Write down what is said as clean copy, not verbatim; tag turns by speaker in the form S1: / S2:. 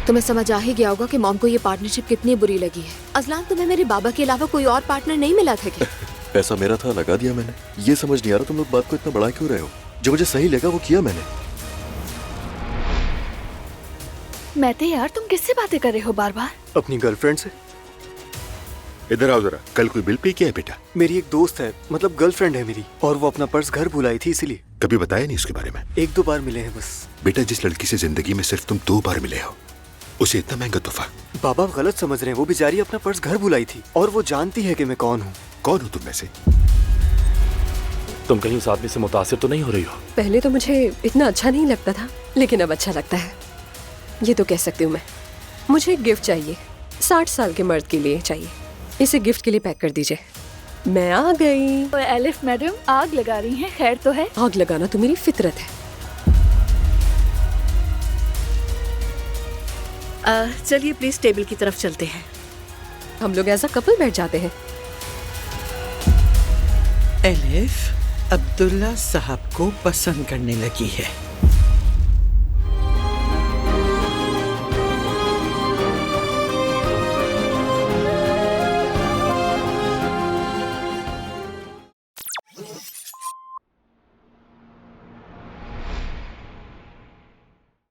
S1: तुम्हें समझ आ ही गया होगा कि मॉम को ये पार्टनरशिप कितनी बुरी लगी है। अजलान, तुम्हें मेरे बाबा के अलावा कोई और पार्टनर नहीं मिला था क्या?
S2: पैसा मेरा था, लगा दिया मैंने। ये समझ नहीं आ रहा तुम लोग बात को इतना बड़ा क्यों रहे हो। जो मुझे सही लगा वो किया मैंने।
S3: मैं तो यार, तुम किससे बातें कर रहे हो बार बार?
S4: अपनी गर्लफ्रेंड से।
S5: इधर आओ जरा। कल कोई बिल पे किया है बेटा?
S4: मेरी एक दोस्त है, मतलब गर्लफ्रेंड है मेरी, और वो अपना पर्स घर भुलाई थी, इसीलिए।
S5: कभी बताया नहीं उसके बारे में?
S4: 1-2 बार मिले हैं बस।
S5: बेटा, जिस लड़की से जिंदगी में सिर्फ तुम 2 बार मिले हो, उसे इतना महंगा तोहफा।
S4: बाबा गलत समझ रहे हैं, वो बेचारी अपना पर्स घर भुलाई थी और वो जानती है कि मैं कौन हूँ।
S5: कौन हो तुम में से?
S6: तुम कहीं उस आदमी से मुतासिर तो नहीं हो रही हो?
S7: पहले तो मुझे इतना अच्छा नहीं लगता था, लेकिन अब अच्छा लगता है। ये तो कह सकती हूँ मैं। मुझे एक गिफ्ट चाहिए, 60 साल के मर्द के लिए चाहिए। इसे गिफ्ट के लिए पैक कर दीजिए। मैं आ गई।
S3: तो एलिफ मैडम आग लगा रही हैं, खैर तो है?
S7: आग लगाना तो मेरी फितरत है।
S8: चलिए प्लीज टेबल की तरफ चलते हैं।
S7: हम लोग एज अ कपल बैठ जाते हैं।
S9: एलिफ अब्दुल्ला साहब को पसंद करने लगी है।